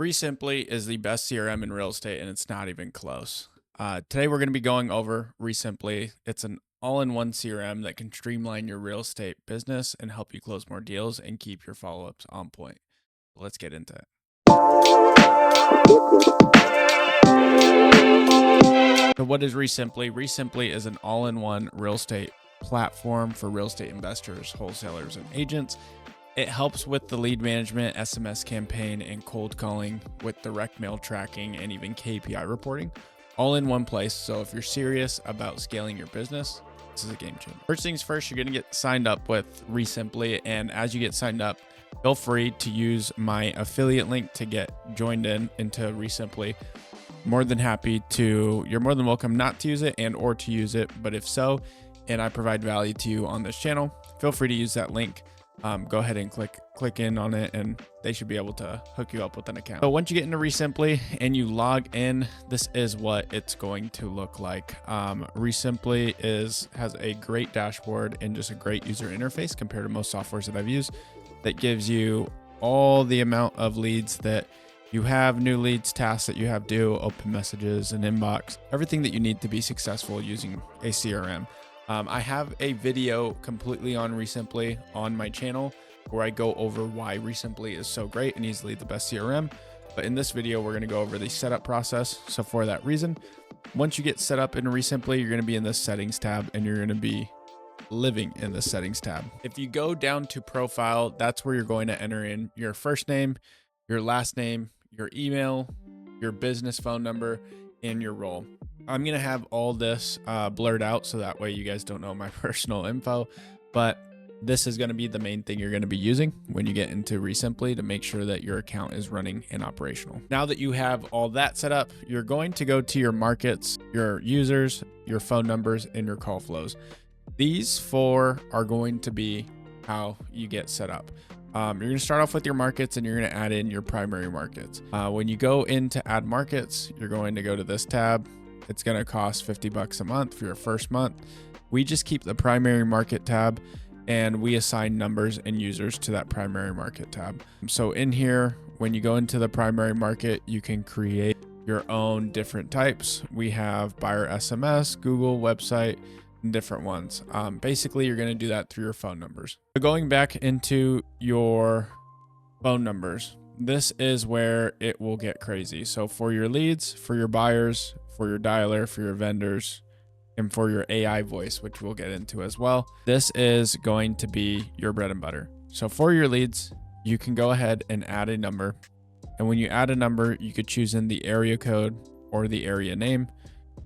Resimpli is the best CRM in real estate, and it's not even close. Today, we're going to be going over Resimpli. It's an all-in-one CRM that can streamline your real estate business and help you close more deals and keep your follow-ups on point. Let's get into it. So what is Resimpli? Resimpli is an all-in-one real estate platform for real estate investors, wholesalers, and agents. It helps with the lead management, SMS campaign, and cold calling with direct mail tracking and even KPI reporting all in one place. So if you're serious about scaling your business, this is a game changer. First things first, you're going to get signed up with Resimpli. And as you get signed up, feel free to use my affiliate link to get joined into Resimpli. You're more than welcome not to use it or to use it. But if so, and I provide value to you on this channel, feel free to use that link. Go ahead and click in on it, and they should be able to hook you up with an account. So once you get into Resimpli and you log in, this is what it's going to look like. Resimpli has a great dashboard and just a great user interface compared to most softwares that I've used that gives you all the amount of leads that you have, new leads, tasks that you have due, open messages, and inbox, everything that you need to be successful using a CRM. I have a video completely on Resimpli on my channel where I go over why Resimpli is so great and easily the best CRM. But in this video, we're going to go over the setup process. So for that reason, once you get set up in Resimpli, you're going to be in the settings tab and you're going to be living in the settings tab. If you go down to profile, that's where you're going to enter in your first name, your last name, your email, your business phone number, and your role. I'm going to have all this blurred out so that way you guys don't know my personal info, but this is going to be the main thing you're going to be using when you get into Resimpli to make sure that your account is running and operational. Now that you have all that set up, you're going to go to your markets, your users, your phone numbers, and your call flows. These four are going to be how you get set up. You're going to start off with your markets and you're going to add in your primary markets. When you go into add markets, you're going to go to this tab. It's going to cost $50 a month for your first month. We just keep the primary market tab and we assign numbers and users to that primary market tab. So in here, when you go into the primary market, you can create your own different types. We have buyer SMS, Google, website, and different ones. Basically, you're going to do that through your phone numbers. So going back into your phone numbers, this is where it will get crazy. So for your leads, for your buyers, for your dialer, for your vendors, and for your AI voice, which we'll get into as well, this is going to be your bread and butter. So for your leads, you can go ahead and add a number. And when you add a number, you could choose in the area code or the area name.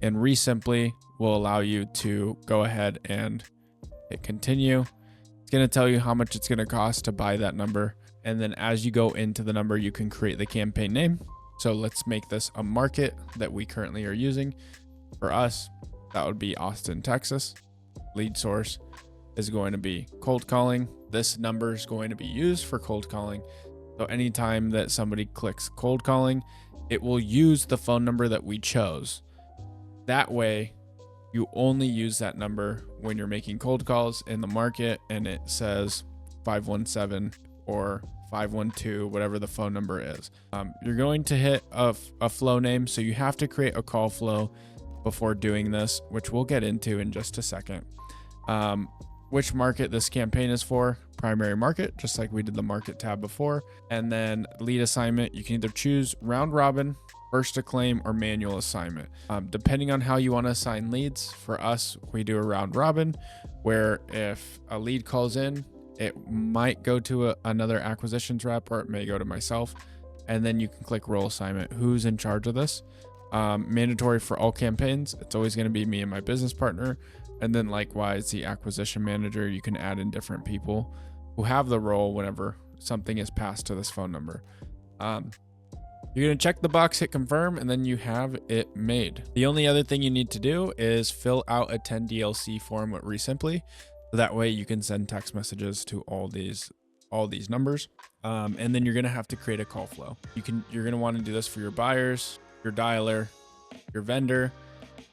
And Resimpli will allow you to go ahead and hit continue. It's going to tell you how much it's going to cost to buy that number. And then as you go into the number, you can create the campaign name. So let's make this a market that we currently are using. For us, that would be Austin, Texas. Lead source is going to be cold calling. This number is going to be used for cold calling. So anytime that somebody clicks cold calling, it will use the phone number that we chose. That way, you only use that number when you're making cold calls in the market and it says 517 or 512, whatever the phone number is. You're going to hit a flow name. So you have to create a call flow before doing this, which we'll get into in just a second. Which market this campaign is for, primary market, just like we did the market tab before. And then lead assignment, you can either choose round robin, first to claim, or manual assignment. Depending on how you want to assign leads, for us, we do a round robin where if a lead calls in, it might go to another acquisitions rep or it may go to myself. And then you can click role assignment. Who's in charge of this? Mandatory for all campaigns. It's always going to be me and my business partner. And then likewise, the acquisition manager, you can add in different people who have the role whenever something is passed to this phone number. You're going to check the box, hit confirm, and then you have it made. The only other thing you need to do is fill out a 10 DLC form with Resimpli. So that way you can send text messages to all these numbers. And then you're going to have to create a call flow. You're going to want to do this for your buyers, your dialer, your vendor,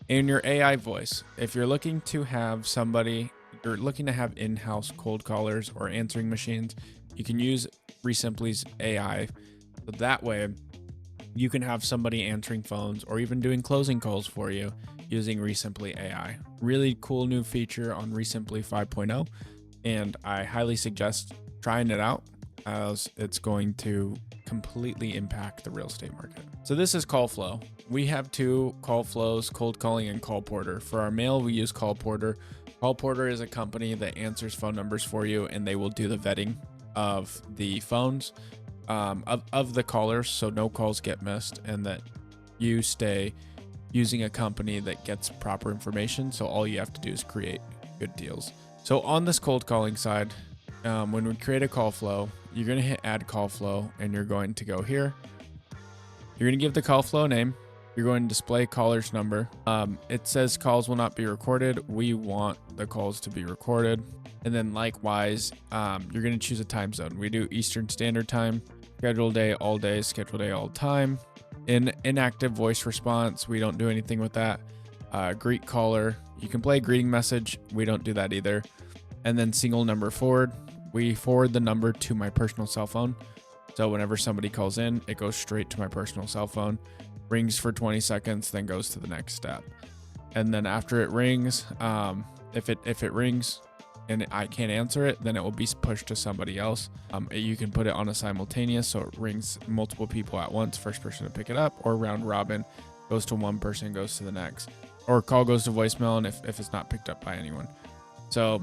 and your AI voice. If you're looking to have in-house cold callers or answering machines, you can use Resimpli's AI. So that way you can have somebody answering phones or even doing closing calls for you using Resimpli AI. Really cool new feature on Resimpli 5.0, and I highly suggest trying it out, as it's going to completely impact the real estate market. So this is call flow. We have two call flows, cold calling and call porter. For our mail, we use call porter. Call porter is a company that answers phone numbers for you, and they will do the vetting of the phones of the callers, so no calls get missed, and that you stay using a company that gets proper information. So all you have to do is create good deals. So on this cold calling side, when we create a call flow, you're going to hit add call flow, and you're going to go here. You're going to give the call flow name. You're going to display caller's number. It says calls will not be recorded. We want the calls to be recorded. And then likewise, you're going to choose a time zone. We do Eastern Standard Time, schedule day, schedule day, all time. In inactive voice response, we don't do anything with that. Greet caller, you can play a greeting message. We don't do that either. And then single number forward. We forward the number to my personal cell phone. So whenever somebody calls in, it goes straight to my personal cell phone, rings for 20 seconds, then goes to the next step. And then after it rings, if it rings and I can't answer it, then it will be pushed to somebody else. You can put it on a simultaneous, so it rings multiple people at once, first person to pick it up, or round robin, goes to one person, goes to the next, or call goes to voicemail, and if it's not picked up by anyone. So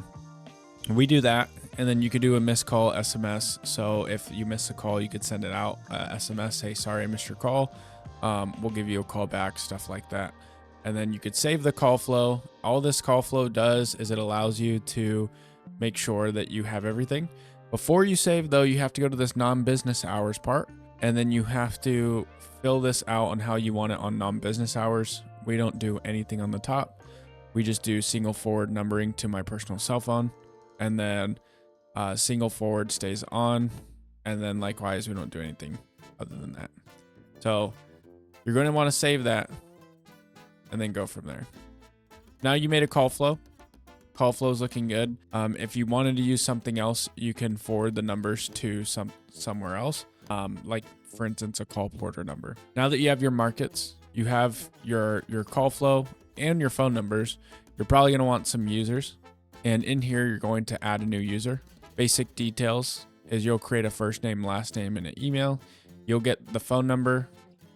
we do that. And then you could do a missed call SMS. So if you miss a call, you could send it out, SMS, say, sorry, I missed your call. We'll give you a call back, stuff like that. And then you could save the call flow. All this call flow does is it allows you to make sure that you have everything. Before you save, though, you have to go to this non-business hours part, and then you have to fill this out on how you want it on non-business hours. We don't do anything on the top. We just do single forward numbering to my personal cell phone, and then single forward stays on, and then likewise we don't do anything other than that. So you're going to want to save that and then go from there. Now you made a call flow. Call flow is looking good. If you wanted to use something else, you can forward the numbers to somewhere else, like for instance a call porter number. Now that you have your markets, you have your call flow and your phone numbers, you're probably going to want some users, and in here you're going to add a new user. Basic details is you'll create a first name, last name, and an email. You'll get the phone number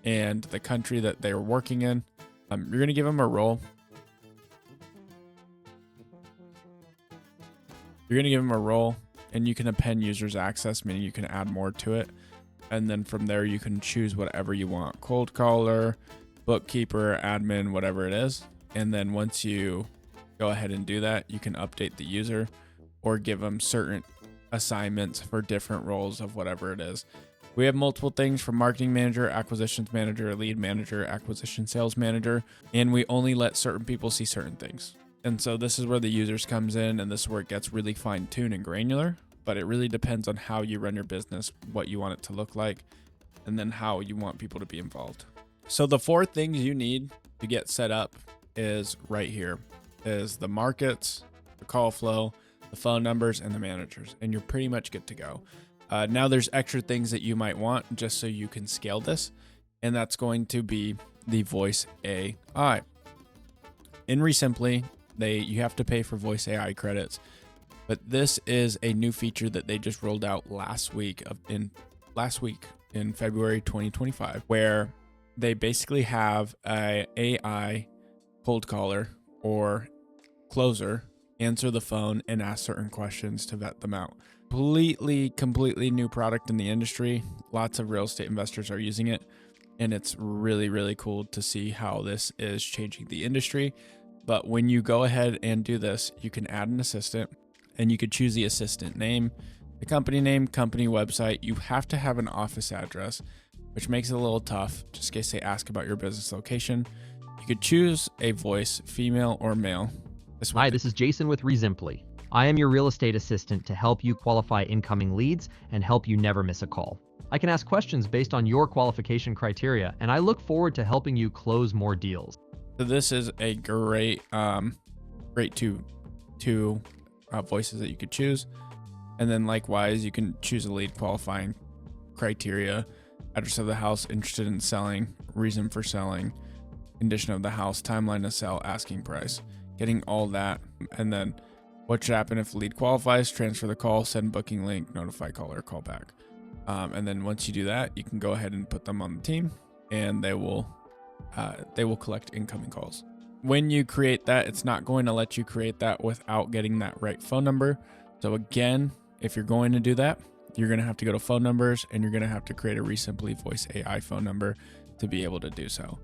and the country that they're working in. You're going to give them a role. You're going to give them a role, and you can append users access, meaning you can add more to it. And then from there, you can choose whatever you want. Cold caller, bookkeeper, admin, whatever it is. And then once you go ahead and do that, you can update the user or give them certain assignments for different roles of whatever it is. We have multiple things from marketing manager, acquisitions manager, lead manager, acquisition sales manager, and we only let certain people see certain things. And so this is where the users comes in, and this is where it gets really fine-tuned and granular, but it really depends on how you run your business, what you want it to look like, and then how you want people to be involved. So the 4 things you need to get set up is right here, is the markets, the call flow, the phone numbers, and the managers, and you're pretty much good to go. Now there's extra things that you might want just so you can scale this, and that's going to be the voice AI. In Resimpli, you have to pay for voice AI credits, but this is a new feature that they just rolled out last week in February 2025, where they basically have a AI cold caller or closer answer the phone and ask certain questions to vet them out. Completely new product in the industry. Lots of real estate investors are using it, and it's really, really cool to see how this is changing the industry. But when you go ahead and do this, you can add an assistant, and you could choose the assistant name, the company name, company website. You have to have an office address, which makes it a little tough, just in case they ask about your business location. You could choose a voice, female or male. Hi, this is Jason with Resimpli. I am your real estate assistant to help you qualify incoming leads and help you never miss a call. I can ask questions based on your qualification criteria, and I look forward to helping you close more deals. So this is a great two voices that you could choose. And then likewise, you can choose a lead qualifying criteria. address of the house, interested in selling, reason for selling, condition of the house, timeline to sell, asking price, getting all that. And then what should happen if the lead qualifies, transfer the call, send booking link, notify caller, call back. And then once you do that, you can go ahead and put them on the team, and they will collect incoming calls. When you create that, it's not going to let you create that without getting that right phone number. So again, if you're going to do that, you're going to have to go to phone numbers, and you're going to have to create a Resimpli Voice AI phone number to be able to do so.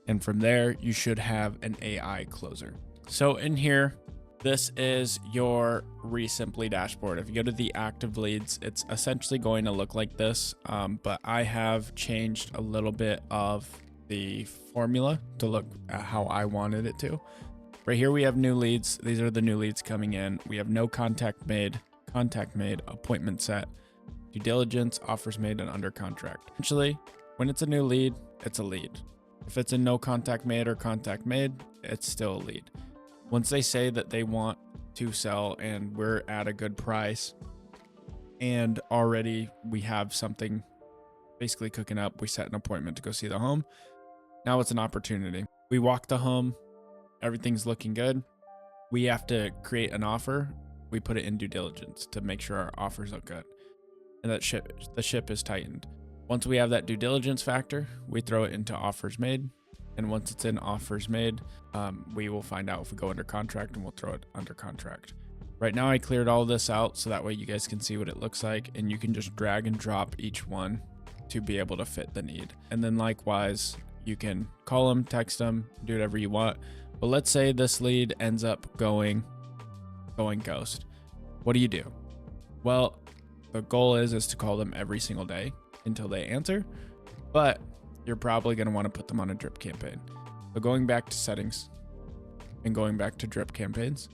And from there, you should have an AI closer. So in here, this is your Resimpli dashboard. If you go to the active leads, it's essentially going to look like this, but I have changed a little bit of the formula to look at how I wanted it to. Right here, we have new leads. These are the new leads coming in. We have no contact made, appointment set, due diligence, offers made, and under contract. Essentially, when it's a new lead, it's a lead. If it's a no contact made or contact made, it's still a lead. Once they say that they want to sell and we're at a good price and already we have something basically cooking up, we set an appointment to go see the home. Now it's an opportunity. We walk the home, everything's looking good. We have to create an offer. We put it in due diligence to make sure our offers look good. And the ship is tightened. Once we have that due diligence factor, we throw it into offers made. And once it's in offers made, we will find out if we go under contract, and we'll throw it under contract. Right now, I cleared all this out so that way you guys can see what it looks like, and you can just drag and drop each one to be able to fit the need. And then likewise, you can call them, text them, do whatever you want. But let's say this lead ends up going ghost. What do you do? Well, the goal is to call them every single day until they answer, but you're probably going to want to put them on a drip campaign. So going back to settings and going back to drip campaigns,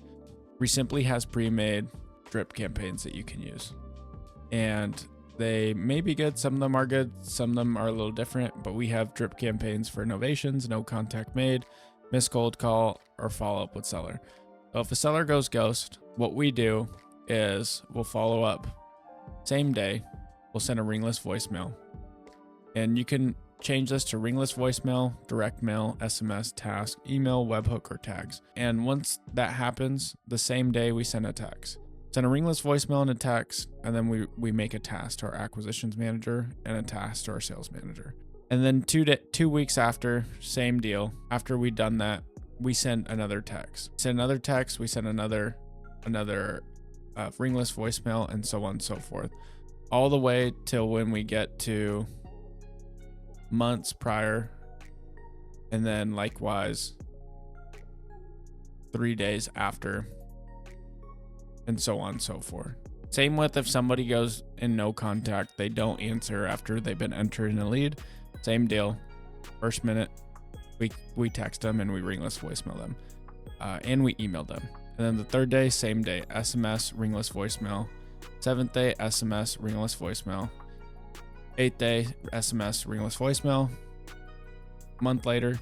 Resimpli has pre-made drip campaigns that you can use. And they may be good. Some of them are good. Some of them are a little different, but we have drip campaigns for novations, no contact made, missed cold call, or follow up with seller. So if a seller goes ghost, what we do is we'll follow up same day. We'll send a ringless voicemail, and you can change this to ringless voicemail, direct mail, SMS, task, email, webhook, or tags. And once that happens, the same day we send a text. Send a ringless voicemail and a text, and then we make a task to our acquisitions manager and a task to our sales manager. And then 2 weeks after, same deal. After we've done that, we send another text. Send another text, we send another ringless voicemail, and so on and so forth. All the way till when we get to months prior, and then likewise 3 days after, and so on and so forth. Same with if somebody goes in no contact, they don't answer after they've been entered in a lead, same deal. First minute, we text them and we ringless voicemail them, and we email them. And then the third day, same day, SMS, ringless voicemail. 7th day, SMS, ringless voicemail. 8th day, SMS, ringless voicemail. Month later,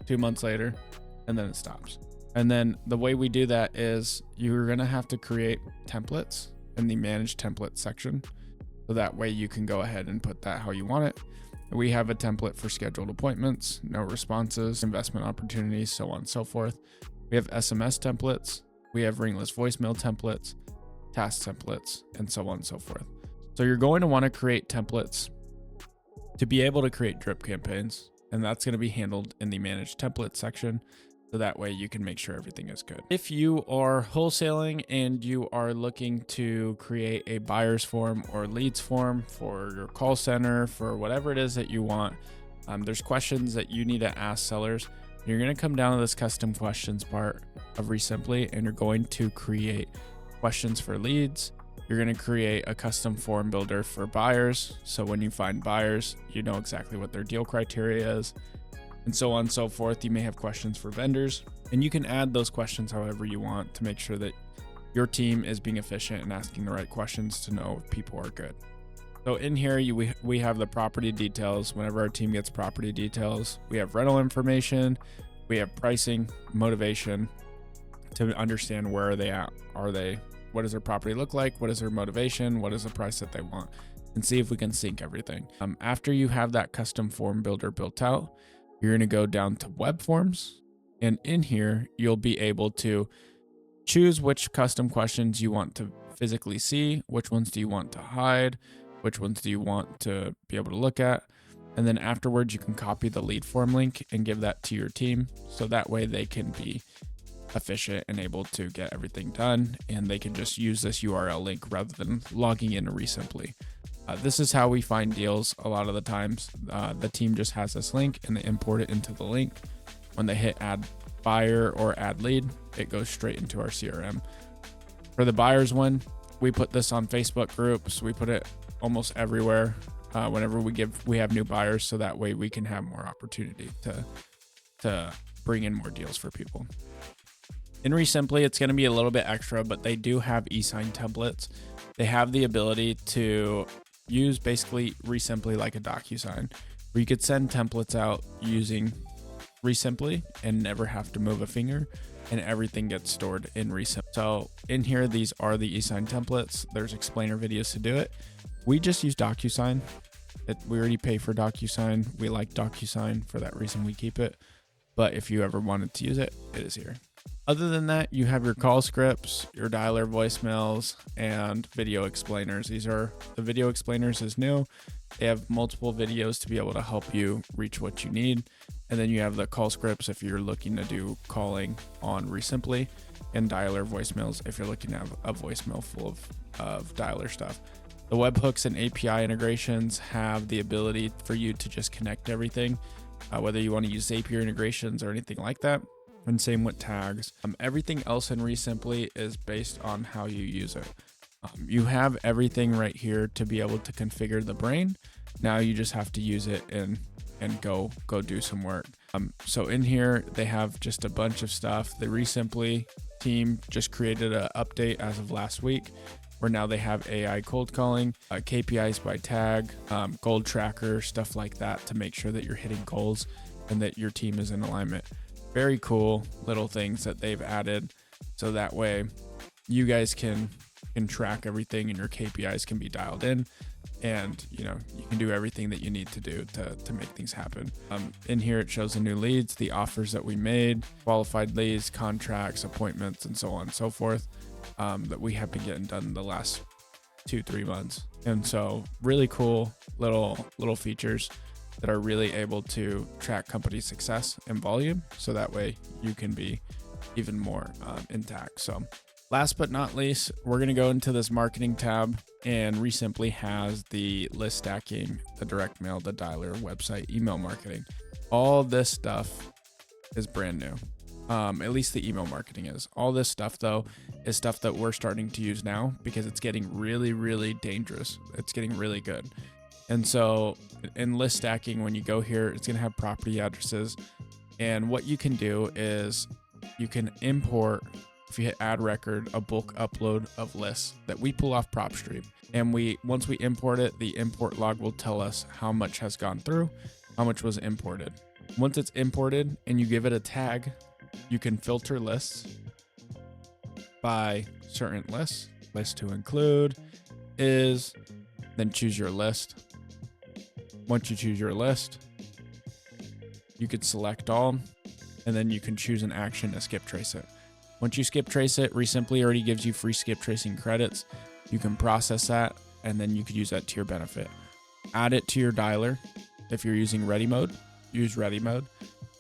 2 months later, and then it stops. And then the way we do that is you're going to have to create templates in the manage template section. So that way you can go ahead and put that how you want it. We have a template for scheduled appointments, no responses, investment opportunities, so on and so forth. We have SMS templates. We have ringless voicemail templates, task templates, and so on and so forth. So you're going to want to create templates to be able to create drip campaigns, and that's going to be handled in the manage template section. So that way you can make sure everything is good. If you are wholesaling and you are looking to create a buyer's form or leads form for your call center, for whatever it is that you want, there's questions that you need to ask sellers. You're going to come down to this custom questions part of Resimpli, and you're going to create questions for leads. You're going to create a custom form builder for buyers. So when you find buyers, you know exactly what their deal criteria is, and so on and so forth. You may have questions for vendors, and you can add those questions however you want to make sure that your team is being efficient and asking the right questions to know if people are good. So in here, we have the property details. Whenever our team gets property details, we have rental information, we have pricing, motivation to understand where are they at. What does their property look like? What is their motivation? What is the price that they want? and see if we can sync everything. After you have that custom form builder built out, you're going to go down to web forms, and in here, you'll be able to choose which custom questions you want to physically see, which ones do you want to hide, which ones do you want to be able to look at. And then afterwards, you can copy the lead form link and give that to your team. So that way they can be efficient and able to get everything done. And they can just use this URL link rather than logging in to Resimpli. This is how we find deals a lot of the times. The team just has this link and they import it into the link. When they hit add buyer or add lead, it goes straight into our CRM. For the buyers one, we put this on Facebook groups. We put it almost everywhere whenever we have new buyers, so that way we can have more opportunity to bring in more deals for people. In Resimpli, it's going to be a little bit extra, but they do have e-sign templates. They have the ability to use basically Resimpli like a DocuSign, where you could send templates out using Resimpli and never have to move a finger, and everything gets stored in Resimpli. So in here, these are the e-sign templates. There's explainer videos to do it. We just use DocuSign. We already pay for DocuSign. We like DocuSign. For that reason, we keep it. But if you ever wanted to use it, it is here. Other than that, you have your call scripts, your dialer voicemails, and video explainers. The video explainers is new. They have multiple videos to be able to help you reach what you need. And then you have the call scripts if you're looking to do calling on Resimpli, and dialer voicemails if you're looking to have a voicemail full of dialer stuff. The webhooks and API integrations have the ability for you to just connect everything, whether you want to use Zapier integrations or anything like that. And same with tags. Everything else in Resimpli is based on how you use it. You have everything right here to be able to configure the brain. Now you just have to use it and go do some work. So in here, they have just a bunch of stuff. The Resimpli team just created an update as of last week, where now they have AI cold calling, KPIs by tag, goal tracker, stuff like that to make sure that you're hitting goals and that your team is in alignment. Very cool little things that they've added, so that way you guys can track everything and your KPIs can be dialed in, and you can do everything that you need to do to make things happen. In here it shows the new leads, the offers that we made, qualified leads, contracts, appointments, and so on and so forth, that we have been getting done in the last 2-3 months. And so really cool little features that are really able to track company success and volume, so that way you can be even more intact. So last but not least, we're going to go into this marketing tab, and Resimpli has the list stacking, the direct mail, the dialer, website, email marketing. All this stuff is brand new. At least the email marketing is. All this stuff though is stuff that we're starting to use now because it's getting really, really dangerous. It's getting really good. And so in list stacking, when you go here, it's going to have property addresses. And what you can do is you can import, if you hit add record, a bulk upload of lists that we pull off PropStream. And once we import it, the import log will tell us how much has gone through, how much was imported. Once it's imported and you give it a tag, you can filter lists by certain lists, list to include is, then choose your list. Once you choose your list, you could select all, and then you can choose an action to skip trace it. Once you skip trace it, Resimpli already gives you free skip tracing credits. You can process that, and then you could use that to your benefit. Add it to your dialer. If you're using ReadyMode, use ReadyMode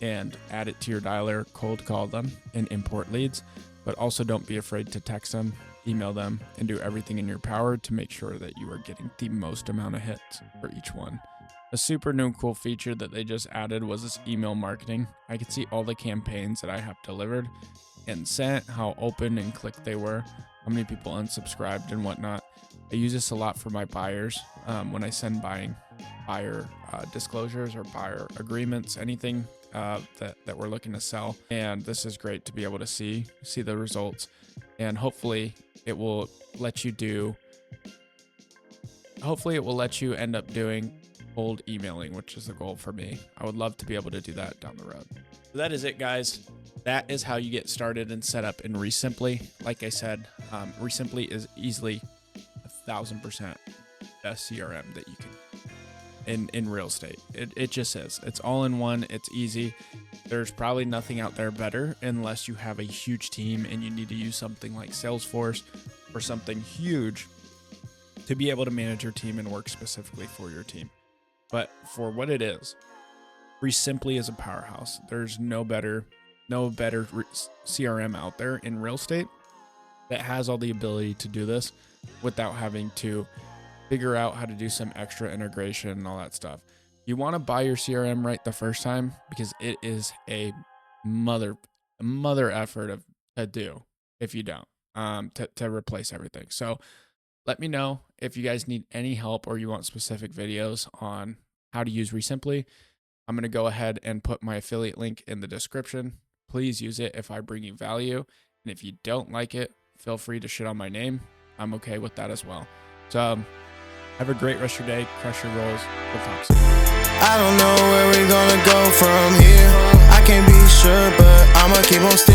and add it to your dialer, cold call them, and import leads. But also don't be afraid to text them, email them, and do everything in your power to make sure that you are getting the most amount of hits for each one. A super new cool feature that they just added was this email marketing. I could see all the campaigns that I have delivered and sent, how open and clicked they were, how many people unsubscribed and whatnot. I use this a lot for my buyers when I send buyer disclosures or buyer agreements, anything that we're looking to sell. And this is great to be able to see the results, and hopefully it will let you end up doing cold emailing, which is the goal for me. I would love to be able to do that down the road. So that is it, guys. That is how you get started and set up in Resimpli. Like I said, Resimpli is easily 1,000% best CRM that you can in real estate. It just is. It's all in one. It's easy. There's probably nothing out there better unless you have a huge team and you need to use something like Salesforce or something huge to be able to manage your team and work specifically for your team. But for what it is, Resimpli is a powerhouse. There's no better CRM out there in real estate that has all the ability to do this without having to figure out how to do some extra integration and all that stuff. You want to buy your CRM right the first time because it is a mother effort to do if you don't, to replace everything. So let me know if you guys need any help or you want specific videos on how to use Resimpli. I'm going to go ahead and put my affiliate link in the description. Please use it if I bring you value. And if you don't like it, feel free to shit on my name. I'm okay with that as well. So have a great rest of your day. Crush your goals. We'll talk soon. I don't know where we're gonna go from here. I can't be sure, but I'ma keep on sticking.